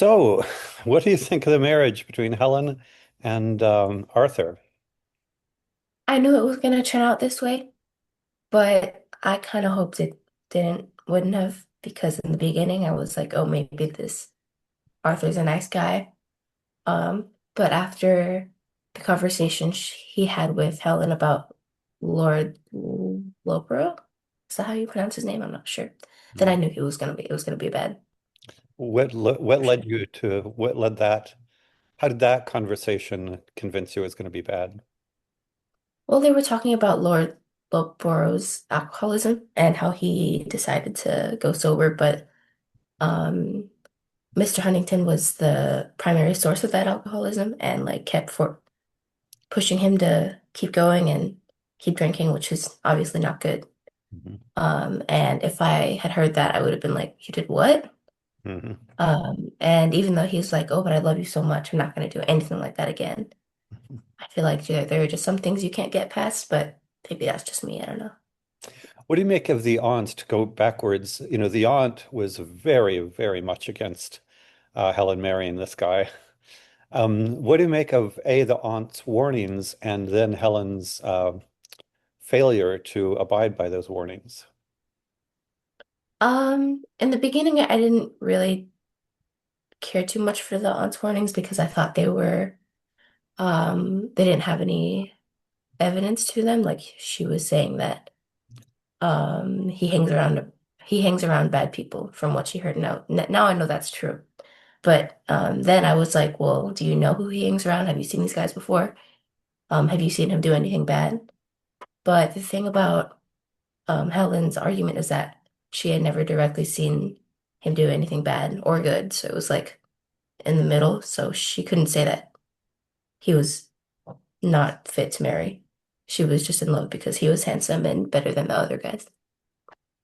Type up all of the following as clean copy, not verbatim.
So, what do you think of the marriage between Helen and Arthur? I knew it was gonna turn out this way, but I kind of hoped it wouldn't have, because in the beginning I was like, oh, maybe this Arthur's a nice guy. But after the conversation he had with Helen about Lord Loughborough, is that how you pronounce his name? I'm not sure. Then I Hmm. knew it was gonna be bad. What For led sure. you to what led that? How did that conversation convince you it was going to be bad? Well, they were talking about Lord Loughborough's alcoholism and how he decided to go sober, but um Mr. Huntington was the primary source of that alcoholism and like kept for pushing him to keep going and keep drinking, which is obviously not good. Hmm. And if I had heard that, I would have been like, "You did what?" Hmm. And even though he's like, "Oh, but I love you so much, I'm not going to do anything like that again." I feel like there are just some things you can't get past, but maybe that's just me. I don't know. What do you make of the aunt to go backwards? The aunt was very, very much against Helen marrying this guy. What do you make of the aunt's warnings and then Helen's failure to abide by those warnings? In the beginning, I didn't really care too much for the aunt's warnings because I thought they didn't have any evidence to them. Like she was saying that um he hangs around he hangs around bad people from what she heard. Now I know that's true. But then I was like, well, do you know who he hangs around? Have you seen these guys before? Have you seen him do anything bad? But the thing about Helen's argument is that she had never directly seen him do anything bad or good. So it was like in the middle. So she couldn't say that he was not fit to marry. She was just in love because he was handsome and better than the other guys.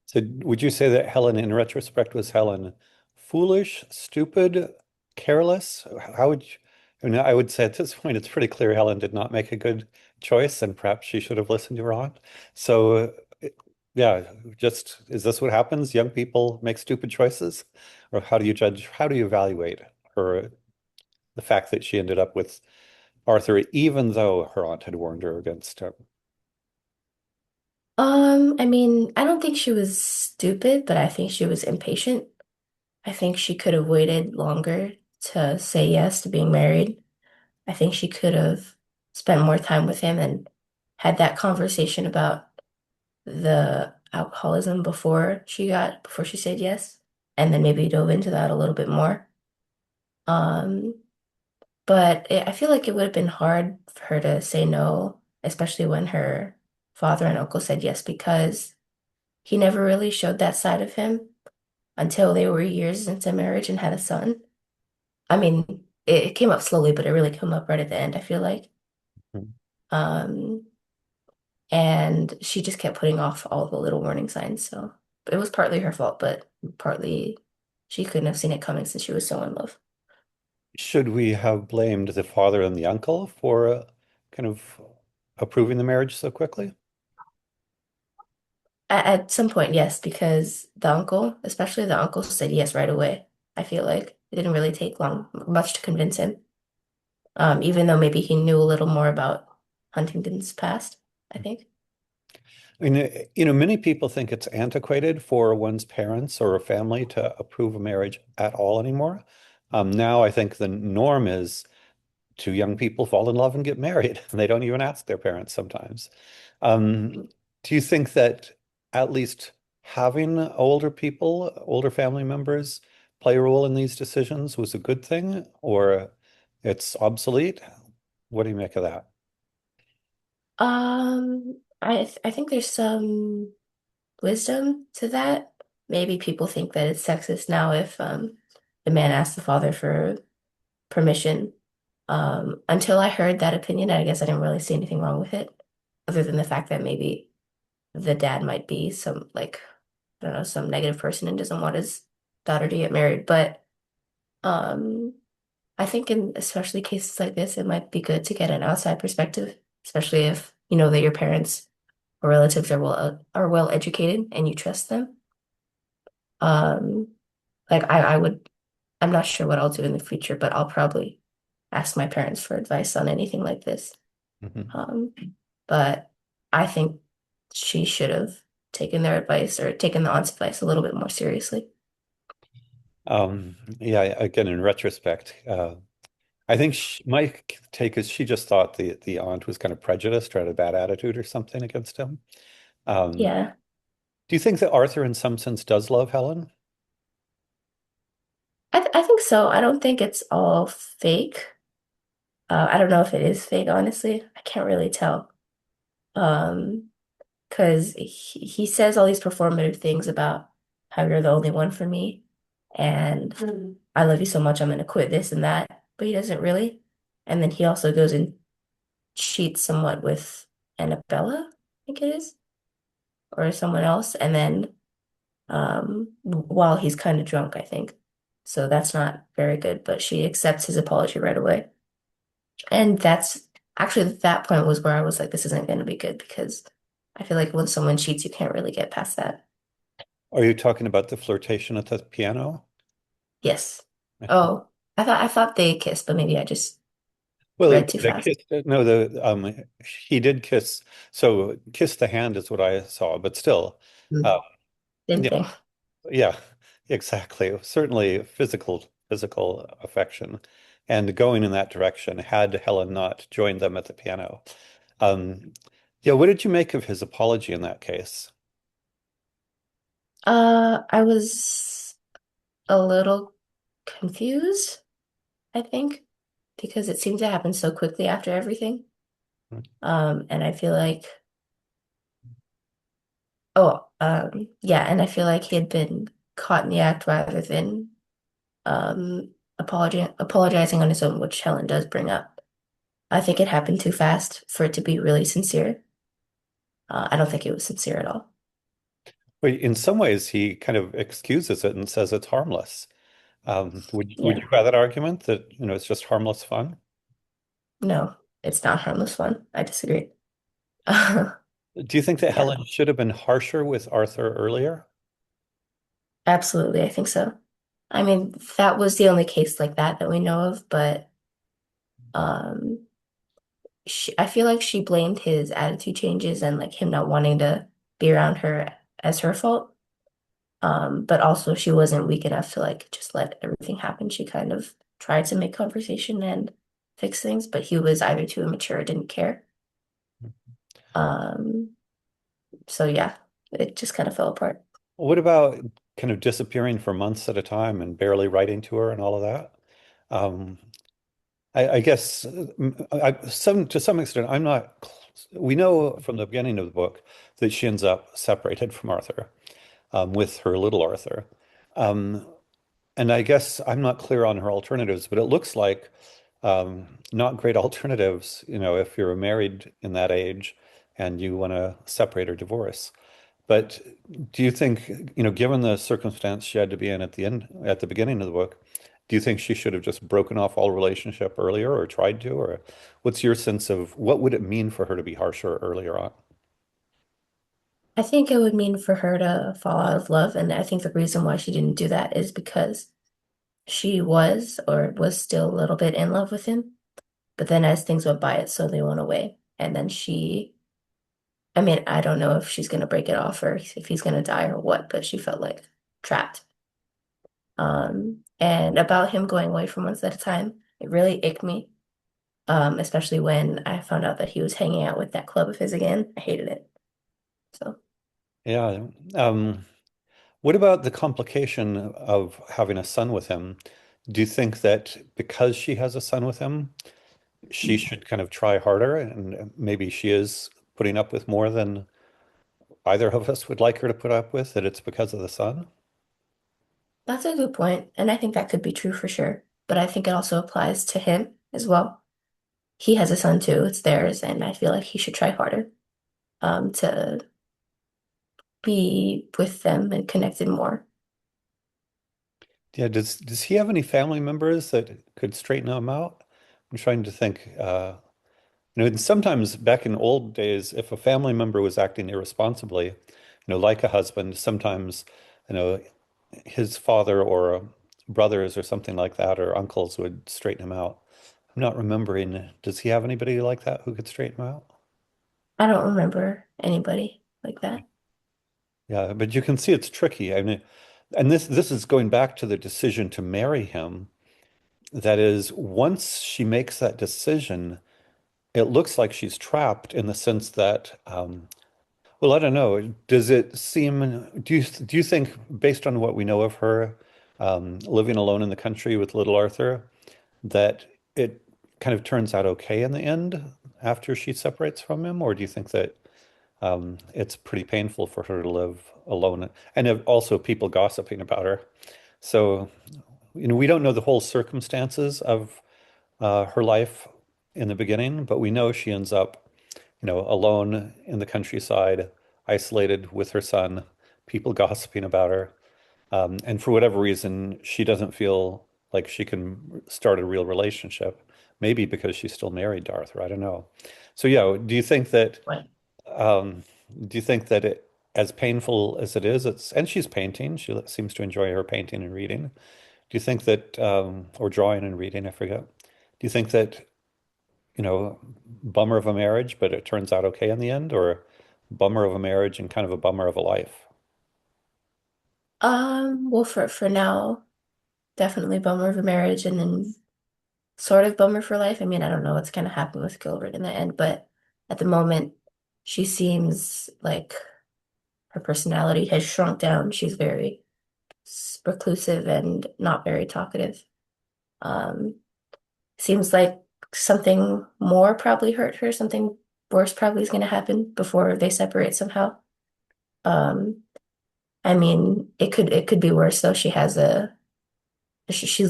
So would you say that Helen, in retrospect, was Helen foolish, stupid, careless? How would you, I would say at this point, it's pretty clear Helen did not make a good choice, and perhaps she should have listened to her aunt. So, yeah, just is this what happens? Young people make stupid choices? Or how do you judge, how do you evaluate her, the fact that she ended up with Arthur, even though her aunt had warned her against him? I mean, I don't think she was stupid, but I think she was impatient. I think she could have waited longer to say yes to being married. I think she could have spent more time with him and had that conversation about the alcoholism before she said yes, and then maybe dove into that a little bit more. Um, I feel like it would have been hard for her to say no, especially when her father and uncle said yes, because he never really showed that side of him until they were years into marriage and had a son. I mean, it came up slowly, but it really came up right at the end, I feel like. Um, and she just kept putting off all the little warning signs. So it was partly her fault, but partly she couldn't have seen it coming since she was so in love. Should we have blamed the father and the uncle for kind of approving the marriage so quickly? At some point, yes, because the uncle, especially the uncle, said yes right away. I feel like it didn't really take much to convince him. Even though maybe he knew a little more about Huntington's past, I think. I mean, many people think it's antiquated for one's parents or a family to approve a marriage at all anymore. Now, I think the norm is two young people fall in love and get married, and they don't even ask their parents sometimes. Um, do you think that at least having older people, older family members play a role in these decisions was a good thing, or it's obsolete? What do you make of that? I think there's some wisdom to that. Maybe people think that it's sexist now if the man asks the father for permission. Until I heard that opinion, I guess I didn't really see anything wrong with it, other than the fact that maybe the dad might be some like I don't know, some negative person and doesn't want his daughter to get married. But um I think in especially cases like this, it might be good to get an outside perspective, especially if you know that your parents or relatives are well educated and you trust them. Um, like I would. I'm not sure what I'll do in the future, but I'll probably ask my parents for advice on anything like this. Mhm. Um, but I think she should have taken their advice or taken the aunt's advice a little bit more seriously. Yeah, again, in retrospect, I think my take is she just thought the aunt was kind of prejudiced or had a bad attitude or something against him. Um, Yeah, do you think that Arthur, in some sense, does love Helen? I think so. I don't think it's all fake. I don't know if it is fake, honestly. I can't really tell. Um, because he says all these performative things about how you're the only one for me, and I love you so much, I'm gonna quit this and that, but he doesn't really. And then he also goes and cheats somewhat with Annabella, I think it is, or someone else, and then while he's kind of drunk, I think. So that's not very good, but she accepts his apology right away. And that's actually that point was where I was like, this isn't going to be good because I feel like when someone cheats, you can't really get past that. Are you talking about the flirtation at the piano? Yes. Oh, I thought they kissed, but maybe I just Well, read too they fast. kissed. No, the he did kiss. So kiss the hand is what I saw, but still, uh, Mm. Same yeah, thing. yeah, exactly. Certainly physical affection, and going in that direction had Helen not joined them at the piano. Um, yeah, what did you make of his apology in that case? I was a little confused, I think, because it seemed to happen so quickly after everything. And I feel like, yeah, and I feel like he had been caught in the act rather than apologizing on his own, which Helen does bring up. I think it happened too fast for it to be really sincere. I don't think it was sincere at all. Well, in some ways, he kind of excuses it and says it's harmless. Would Yeah, you buy that argument that, it's just harmless fun? no, it's not harmless fun. I disagree. Do you think that Yeah, Helen should have been harsher with Arthur earlier? absolutely. I think so. I mean, that was the only case like that we know of, but um, I feel like she blamed his attitude changes and like him not wanting to be around her as her fault. But also she wasn't weak enough to like just let everything happen. She kind of tried to make conversation and fix things, but he was either too immature or didn't care. Um, so yeah, it just kind of fell apart. What about kind of disappearing for months at a time and barely writing to her and all of that? Um, I guess to some extent, I'm not. We know from the beginning of the book that she ends up separated from Arthur, with her little Arthur. Um, And I guess I'm not clear on her alternatives, but it looks like not great alternatives, if you're married in that age and you want to separate or divorce. But do you think, given the circumstance she had to be in at the beginning of the book, do you think she should have just broken off all relationship earlier or tried to? Or what's your sense of what would it mean for her to be harsher earlier on? I think it would mean for her to fall out of love, and I think the reason why she didn't do that is because she was or was still a little bit in love with him. But then as things went by, it slowly went away. And then I mean, I don't know if she's gonna break it off or if he's gonna die or what, but she felt like trapped. And about him going away for months at a time, it really icked me. Especially when I found out that he was hanging out with that club of his again. I hated it. So Yeah. What about the complication of having a son with him? Do you think that because she has a son with him, she should kind of try harder and maybe she is putting up with more than either of us would like her to put up with, that it's because of the son? that's a good point, and I think that could be true for sure. But I think it also applies to him as well. He has a son too, it's theirs, and I feel like he should try harder to be with them and connected more. Yeah, does he have any family members that could straighten him out? I'm trying to think. And sometimes back in old days, if a family member was acting irresponsibly, like a husband, sometimes, you know, his father or brothers or something like that, or uncles would straighten him out. I'm not remembering. Does he have anybody like that who could straighten him out? I don't remember anybody like that. Yeah, but you can see it's tricky. I mean, and this is going back to the decision to marry him. That is, once she makes that decision, it looks like she's trapped in the sense that, well, I don't know. Does it seem, do you think, based on what we know of her, living alone in the country with little Arthur, that it kind of turns out okay in the end after she separates from him? Or do you think that it's pretty painful for her to live alone? And also people gossiping about her. So, we don't know the whole circumstances of her life in the beginning, but we know she ends up, alone in the countryside, isolated with her son, people gossiping about her. And for whatever reason, she doesn't feel like she can start a real relationship. Maybe because she's still married to Arthur. I don't know. So yeah, Right. um, do you think that as painful as it is, and she's painting. She seems to enjoy her painting and reading. Do you think that, or drawing and reading, I forget. Do you think that, bummer of a marriage, but it turns out okay in the end, or bummer of a marriage and kind of a bummer of a life? Well, for now, definitely bummer for marriage, and then sort of bummer for life. I mean, I don't know what's gonna happen with Gilbert in the end, but at the moment, she seems like her personality has shrunk down. She's very reclusive and not very talkative. Um, Seems like something more probably hurt her. Something worse probably is gonna happen before they separate somehow. Um, I mean, it could be worse though. She's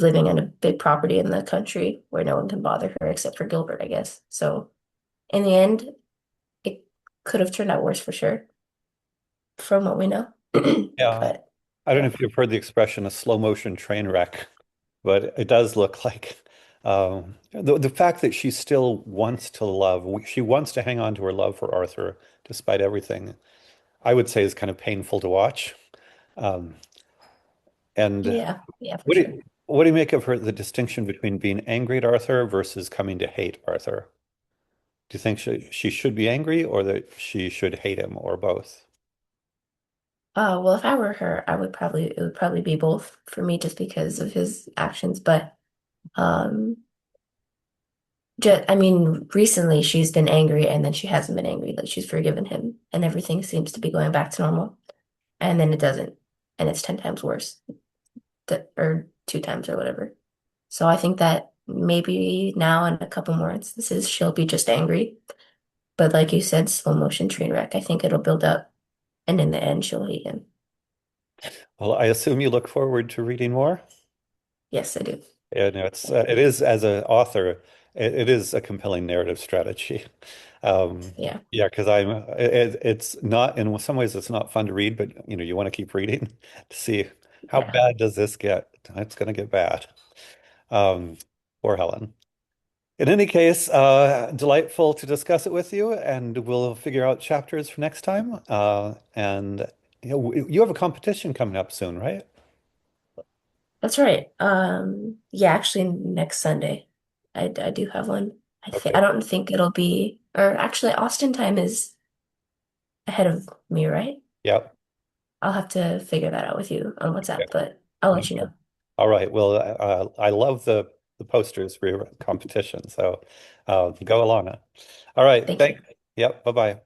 living in a big property in the country where no one can bother her except for Gilbert, I guess. So in the end, it could have turned out worse for sure, from what we know. Yeah. But I don't know yeah, if you've heard the expression a slow motion train wreck, but it does look like the fact that she still wants to love, she wants to hang on to her love for Arthur despite everything, I would say is kind of painful to watch. Um, and yeah, yeah, for what do sure. you, what do you make of her, the distinction between being angry at Arthur versus coming to hate Arthur? Do you think she should be angry or that she should hate him or both? Well, if I were her, it would probably be both for me just because of his actions. But um, just I mean, recently she's been angry and then she hasn't been angry. Like she's forgiven him and everything seems to be going back to normal. And then it doesn't, and it's 10 times worse, or two times or whatever. So I think that maybe now in a couple more instances she'll be just angry. But like you said, slow motion train wreck. I think it'll build up, and in the end, she'll hate him. Well, I assume you look forward to reading more. Yes, I do. And it is as an author, it is a compelling narrative strategy. Yeah, Yeah, because it's not in some ways it's not fun to read, but you want to keep reading to see how yeah. bad does this get. It's going to get bad. Um, Poor Helen. In any case, delightful to discuss it with you, and we'll figure out chapters for next time. And you have a competition coming up soon, right? That's right. Yeah, actually next Sunday, I do have one. I Okay. don't think it'll be, or actually Austin time is ahead of me, right? Yeah. I'll have to figure that out with you on WhatsApp, Okay. but I'll let you know. All right. Well, I love the posters for your competition. So go Alana. All right. Thank you. Thanks. Yep. Bye-bye.